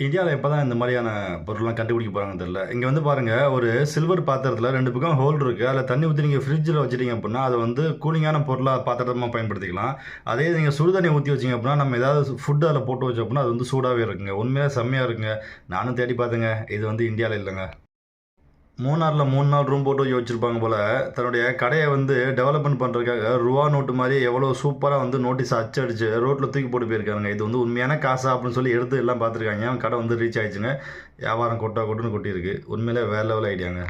இந்தியாவில் எப்போ தான் இந்த மாதிரியான பொருள்லாம் கண்டுபிடிக்க போகிறாங்கன்னு தெரியல. இங்கே வந்து பாருங்கள், ஒரு சில்வர் பாத்திரத்தில் 2 பக்கம் ஹோல் இருக்குது. அதில் தண்ணி ஊற்றி நீங்கள் ஃப்ரிட்ஜில் வச்சுட்டீங்க அப்படின்னா அதை வந்து கூலிங்கான பொருளாக பாத்திரமாக பயன்படுத்திக்கலாம். அதே நீங்கள் சுடு தண்ணி ஊற்றி வச்சிங்க அப்படின்னா நம்ம ஏதாவது ஃபுட்டு அதில் போட்டு வச்சோம் அப்படின்னா அது வந்து சூடாகவே இருக்குங்க. உண்மையாக செம்மையாக இருக்குங்க. நானும் தேடி பார்த்தேங்க. இது வந்து இந்தியாவில் இல்லைங்க. மூணாறில் 3 நாள் ரூம் போட்டு வச்சுருப்பாங்க போல். தன்னுடைய கடையை வந்து டெவலப்மெண்ட் பண்ணுறதுக்காக ரூபா நோட்டு மாதிரி எவ்வளோ சூப்பராக வந்து நோட்டீஸ் அச்சடிச்சு ரோட்டில் தூக்கி போட்டு போயிருக்காங்க. இது வந்து உண்மையான காசா அப்படின்னு சொல்லி எடுத்து எல்லாம் பார்த்துருக்காங்க. கடை வந்து ரீச் ஆயிடுச்சுங்க. வியாபாரம் கொட்டுன்னு கொட்டியிருக்கு. உண்மையிலே வேறு லெவல் ஐடியாங்க.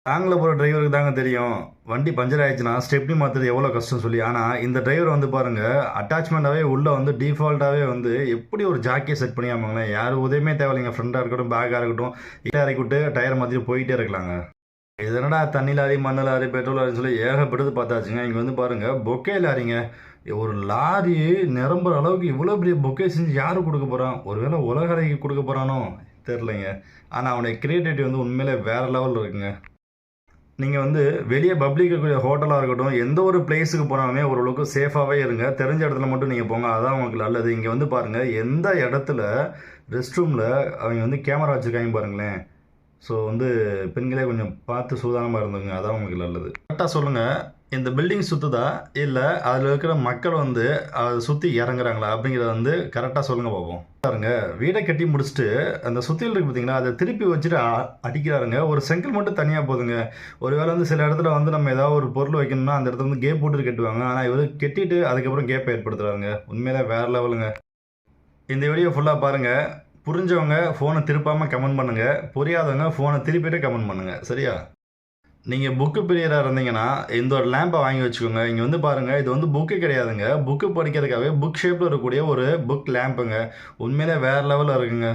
லாங்கில் போகிற டிரைவருக்கு தாங்க தெரியும் வண்டி பஞ்சர் ஆயிடுச்சுன்னா ஸ்டெப்னி மாற்றுறது எவ்வளோ கஷ்டம் சொல்லி. ஆனால் இந்த டிரைவர் வந்து பாருங்கள், அட்டாச்மெண்ட்டாகவே உள்ளே வந்து டிஃபால்ட்டாகவே வந்து எப்படி ஒரு ஜாக்கியை செட் பண்ணி ஆமாங்களேன். யார் உதவியுமே தேவையில்லைங்க. ஃப்ரெண்டாக இருக்கட்டும், பேக்காக இருக்கட்டும், இல்லை இறக்கிவிட்டு டயரை மாற்றிட்டு போயிட்டே இருக்கலாங்க. இது என்னடா தண்ணி லாரி, மண் லாரி, பெட்ரோல் லாரின்னு சொல்லி ஏகப்பட்டது பார்த்தாச்சுங்க. இங்கே வந்து பாருங்கள், பொக்கே லாரிங்க. ஒரு லாரி நிரம்புற அளவுக்கு இவ்வளோ பெரிய பொக்கே செஞ்சு யார் கொடுக்க போகிறான்? ஒருவேளை உலகரைக்கு கொடுக்க போகிறானோ தெரிலங்க. ஆனால் அவனுடைய கிரியேட்டிவிட்டி வந்து உண்மையிலே வேறு லெவலில் இருக்குங்க. நீங்கள் வந்து வெளியே பப்ளிக் இருக்கக்கூடிய ஹோட்டலாக இருக்கட்டும், எந்த ஒரு பிளேஸுக்கு போனாலுமே ஓரளவுக்கு சேஃபாகவே இருங்க. தெரிஞ்ச இடத்துல மட்டும் நீங்கள் போங்க, அதான் உங்களுக்கு நல்லது. இங்கே வந்து பாருங்கள், எந்த இடத்துல ரெஸ்ட் ரூமில் அவங்க வந்து கேமரா வச்சுருக்காங்க பாருங்களேன். ஸோ வந்து பெண்களே கொஞ்சம் பார்த்து சூதானமாக இருந்துங்க, அதான் உங்களுக்கு நல்லது. கரெக்டாக சொல்லுங்கள், இந்த பில்டிங் சுற்றுதா இல்லை அதில் இருக்கிற மக்கள் வந்து அதை சுற்றி இறங்குறாங்களா அப்படிங்கிறத வந்து கரெக்டாக சொல்லுங்கள் பார்ப்போம். பாருங்க, வீடை கட்டி முடிச்சுட்டு அந்த சுற்றியில் இருக்குது பார்த்தீங்களா, அதை திருப்பி வச்சுட்டு அடிக்கிறாருங்க. ஒரு செங்கல் மட்டும் தனியாக போதுங்க. ஒருவேளை வந்து சில இடத்துல வந்து நம்ம ஏதாவது ஒரு பொருள் வைக்கணும்னா அந்த இடத்துல வந்து கேப் போட்டு கட்டுவாங்க. ஆனால் இவர் கட்டிட்டு அதுக்கப்புறம் கேப்பை ஏற்படுத்துகிறாருங்க. உண்மையிலே வேறு லெவலுங்க. இந்த வீடியோ ஃபுல்லாக பாருங்கள். புரிஞ்சவங்க ஃபோனை திருப்பாமல் கமெண்ட் பண்ணுங்கள். புரியாதவங்க ஃபோனை திருப்பிட்டு கமெண்ட் பண்ணுங்கள். சரியா? நீங்கள் புக்கு பிரியராக இருந்தீங்கன்னா இந்த ஒரு லேம்பை வாங்கி வச்சுக்கோங்க. இங்கே வந்து பாருங்கள், இது வந்து புக்கு கிடையாதுங்க. புக்கு படிக்கிறதுக்காகவே புக் ஷேப்பில் இருக்கக்கூடிய ஒரு புக் லேம்புங்க. உண்மையிலே வேறு லெவலில் இருக்குங்க.